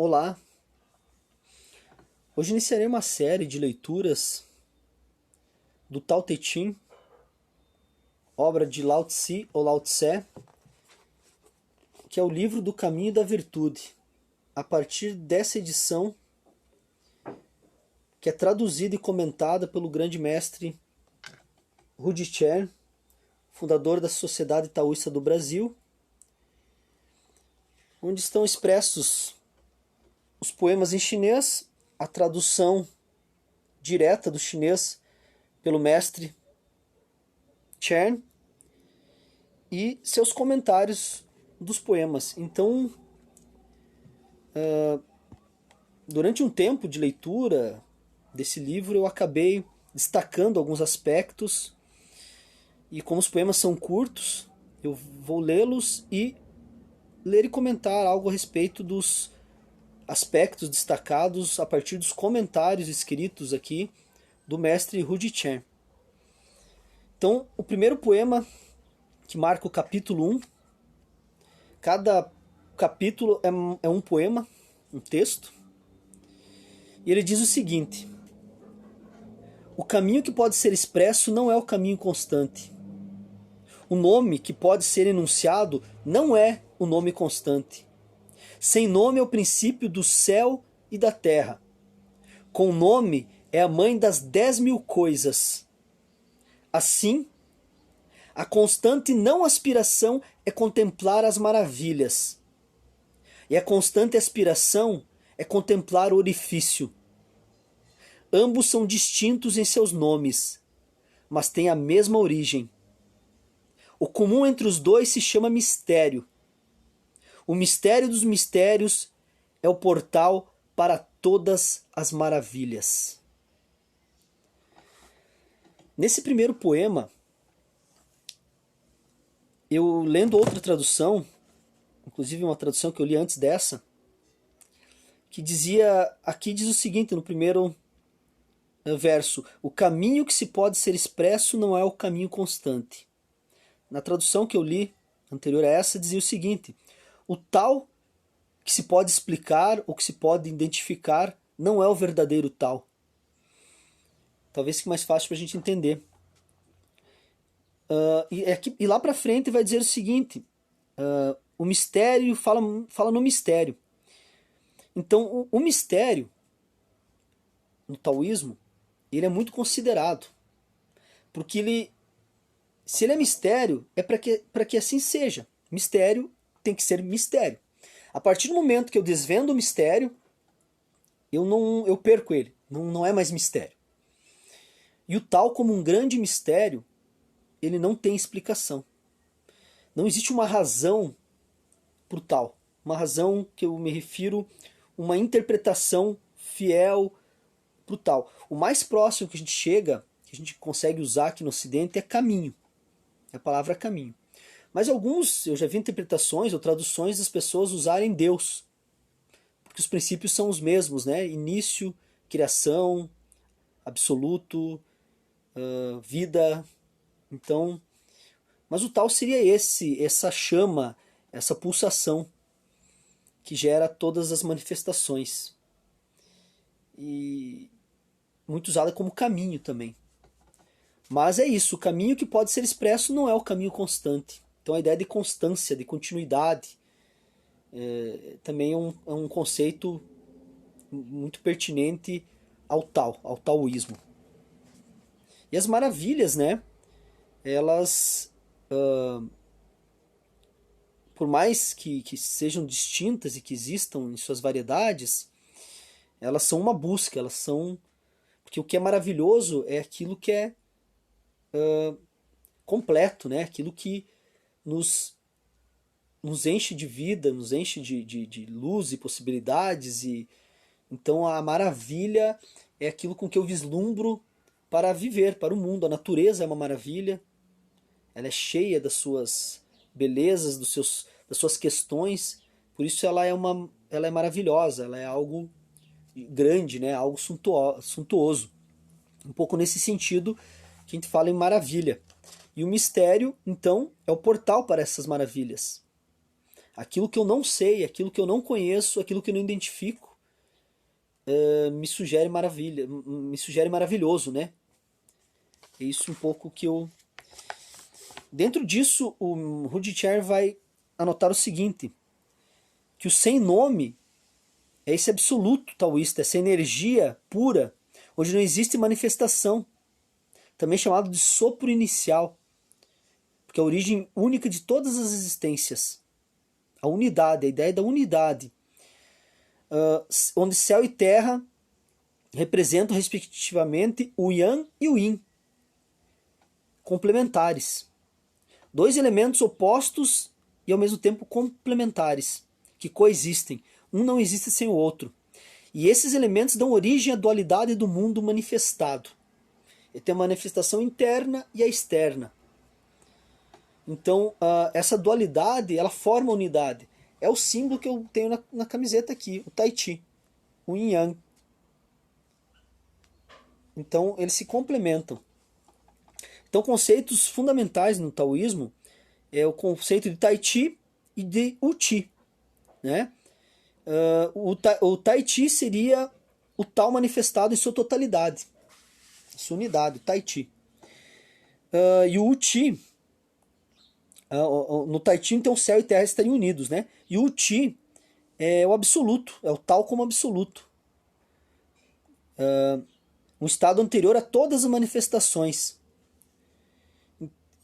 Olá! Hoje iniciarei uma série de leituras do Tao Te Ching, obra de Lao Tse ou Lao Tse, que é o livro do Caminho da Virtude, a partir dessa edição que é traduzida e comentada pelo grande mestre Rudi Chen, fundador da Sociedade Taoísta do Brasil, onde estão expressos os poemas em chinês, a tradução direta do chinês pelo mestre Chen e seus comentários dos poemas. Então, durante um tempo de leitura desse livro, eu acabei destacando alguns aspectos, e como os poemas são curtos, eu vou lê-los e ler e comentar algo a respeito dos aspectos destacados a partir dos comentários escritos aqui do mestre Rudi Chen. Então, o primeiro poema, que marca o capítulo 1, cada capítulo é um poema, um texto, e ele diz o seguinte: o caminho que pode ser expresso não é o caminho constante. O nome que pode ser enunciado não é o nome constante. Sem nome é o princípio do céu e da terra. Com nome é a mãe das 10.000 coisas. Assim, a constante não aspiração é contemplar as maravilhas. E a constante aspiração é contemplar o orifício. Ambos são distintos em seus nomes, mas têm a mesma origem. O comum entre os dois se chama mistério. O mistério dos mistérios é o portal para todas as maravilhas. Nesse primeiro poema, eu lendo outra tradução, inclusive uma tradução que eu li antes dessa, que dizia, aqui diz o seguinte no primeiro verso: o caminho que se pode ser expresso não é o caminho constante. Na tradução que eu li, anterior a essa, dizia o seguinte: o tal que se pode explicar ou que se pode identificar não é o verdadeiro tal. Talvez fique mais fácil para a gente entender. E lá para frente vai dizer o seguinte: o mistério fala no mistério. Então o mistério no taoísmo ele é muito considerado, porque se ele é mistério é para que assim seja. Mistério tem que ser mistério. A partir do momento que eu desvendo o mistério, eu perco ele. Não é mais mistério. E o tal, como um grande mistério, ele não tem explicação. Não existe uma razão para o tal. Uma razão que eu me refiro, uma interpretação fiel para o tal. O mais próximo que a gente chega, que a gente consegue usar aqui no Ocidente, é caminho. É a palavra caminho. Mas eu já vi interpretações ou traduções das pessoas usarem Deus. Porque os princípios são os mesmos, né? Início, criação, absoluto, vida. Então, mas o tal seria essa chama, essa pulsação que gera todas as manifestações. E muito usada como caminho também. Mas é isso, o caminho que pode ser expresso não é o caminho constante. Então a ideia de constância, de continuidade, também é um conceito muito pertinente ao taoísmo. E as maravilhas, né? Elas, por mais que sejam distintas e que existam em suas variedades, elas são uma busca, elas são... Porque o que é maravilhoso é aquilo que é completo, né? Aquilo que nos enche de vida, nos enche de luz e possibilidades. Então a maravilha é aquilo com que eu vislumbro para viver, para o mundo. A natureza é uma maravilha, ela é cheia das suas belezas, das suas questões, por isso ela é maravilhosa, ela é algo grande, né? Algo suntuoso. Um pouco nesse sentido que a gente fala em maravilha. E o mistério, então, é o portal para essas maravilhas. Aquilo que eu não sei, aquilo que eu não conheço, aquilo que eu não identifico, me sugere maravilha, me sugere maravilhoso, né? É isso um pouco que eu... Dentro disso, o Rudyard vai anotar o seguinte, que o sem nome é esse absoluto taoísta, essa energia pura, onde não existe manifestação, também chamado de sopro inicial, porque é a origem única de todas as existências. A unidade, a ideia da unidade, onde céu e terra representam respectivamente o Yang e o Yin, complementares. Dois elementos opostos e ao mesmo tempo complementares, que coexistem. Um não existe sem o outro. E esses elementos dão origem à dualidade do mundo manifestado. Ele tem a manifestação interna e a externa. Então, essa dualidade, ela forma a unidade. É o símbolo que eu tenho na camiseta aqui, o Tai Chi, o Yin Yang. Então, eles se complementam. Então, conceitos fundamentais no taoísmo é o conceito de Tai Chi e de U Chi, né? O Tai Chi seria o tal manifestado em sua totalidade, sua unidade, o Tai Chi. E o U Chi, no Tai Chi, então, céu e terra estariam unidos, né? E o U Chi é o absoluto, é o tal como absoluto. Um estado anterior a todas as manifestações.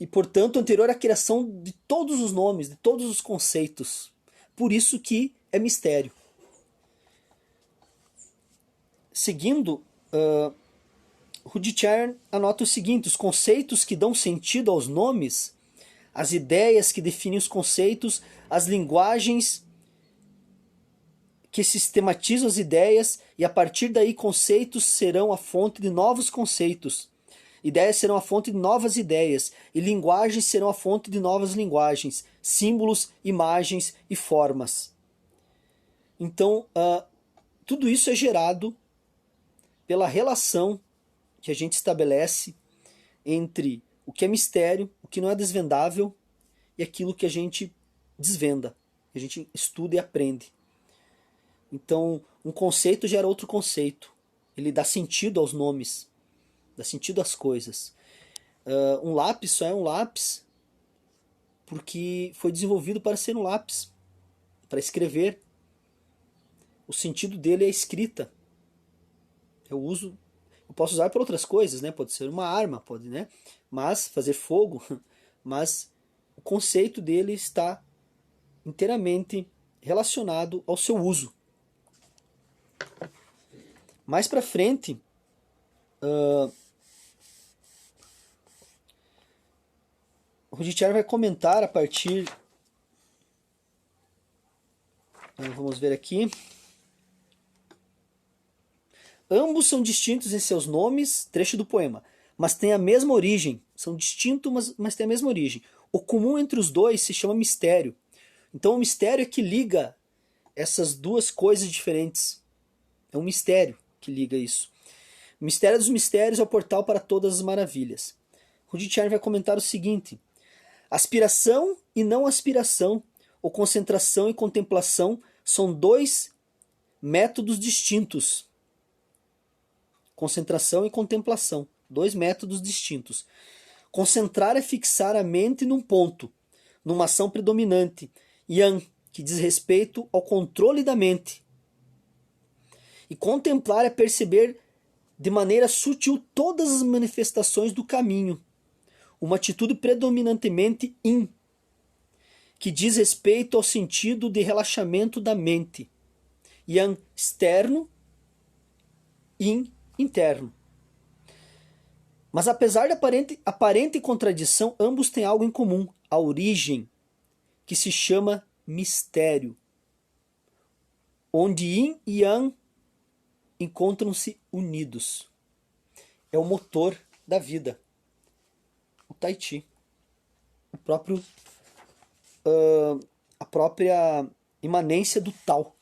E, portanto, anterior à criação de todos os nomes, de todos os conceitos. Por isso que é mistério. Seguindo, Rudyard anota o seguinte: os conceitos que dão sentido aos nomes, as ideias que definem os conceitos, as linguagens que sistematizam as ideias, e a partir daí conceitos serão a fonte de novos conceitos. Ideias serão a fonte de novas ideias, e linguagens serão a fonte de novas linguagens, símbolos, imagens e formas. Então, tudo isso é gerado pela relação que a gente estabelece entre o que é mistério, o que não é desvendável, e aquilo que a gente desvenda, que a gente estuda e aprende. Então, um conceito gera outro conceito. Ele dá sentido aos nomes, dá sentido às coisas. Um lápis só é um lápis porque foi desenvolvido para ser um lápis, para escrever. O sentido dele é a escrita. Eu posso usar para outras coisas, né? Pode ser uma arma, pode, né? Mas fazer fogo, mas o conceito dele está inteiramente relacionado ao seu uso. Mais para frente, o Rudyard vai comentar a partir... vamos ver aqui. Ambos são distintos em seus nomes, trecho do poema, mas têm a mesma origem. São distintos, mas têm a mesma origem. O comum entre os dois se chama mistério. Então o mistério é que liga essas duas coisas diferentes. É um mistério que liga isso. O mistério dos mistérios é o portal para todas as maravilhas. Rudyard vai comentar o seguinte: aspiração e não aspiração, ou concentração e contemplação, são dois métodos distintos. Concentração e contemplação, dois métodos distintos. Concentrar é fixar a mente num ponto, numa ação predominante, yang, que diz respeito ao controle da mente. E contemplar é perceber de maneira sutil todas as manifestações do caminho, uma atitude predominantemente yin, que diz respeito ao sentido de relaxamento da mente. Yang externo, yin interno. Mas apesar da aparente contradição, ambos têm algo em comum, a origem, que se chama mistério, onde yin e yang encontram-se unidos. É o motor da vida, o Tai Chi, a própria imanência do Tao.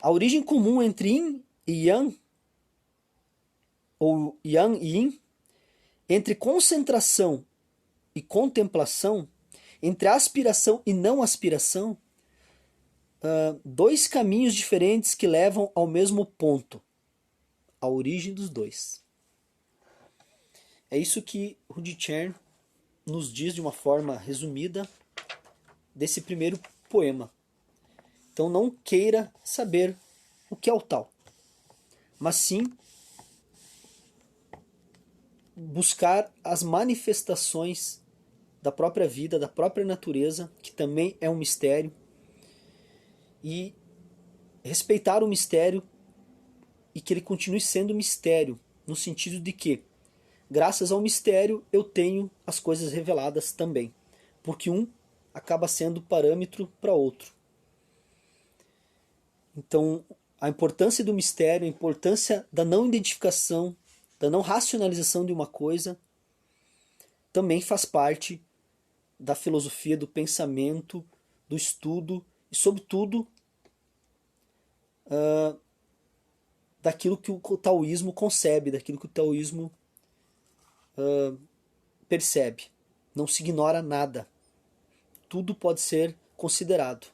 A origem comum entre yin e yang, ou yang e yin, entre concentração e contemplação, Entre aspiração e não aspiração, dois caminhos diferentes que levam ao mesmo ponto, a origem dos dois. É isso que Rudyard nos diz de uma forma resumida desse primeiro poema. Então não queira saber o que é o tal, mas sim buscar as manifestações da própria vida, da própria natureza, que também é um mistério, e respeitar o mistério e que ele continue sendo mistério, no sentido de que, graças ao mistério, eu tenho as coisas reveladas também, porque um acaba sendo parâmetro para outro. Então, a importância do mistério, a importância da não identificação, da não racionalização de uma coisa, também faz parte da filosofia, do pensamento, do estudo e, sobretudo, daquilo que o taoísmo concebe, daquilo que o taoísmo percebe. Não se ignora nada. Tudo pode ser considerado.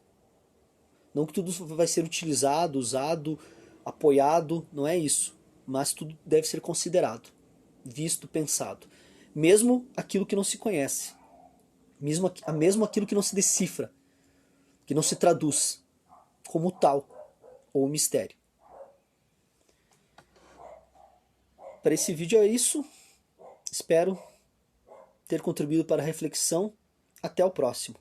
Não que tudo vai ser utilizado, usado, apoiado, não é isso. Mas tudo deve ser considerado, visto, pensado. Mesmo aquilo que não se conhece. Mesmo aquilo que não se decifra, que não se traduz como tal ou mistério. Para esse vídeo é isso. Espero ter contribuído para a reflexão. Até o próximo.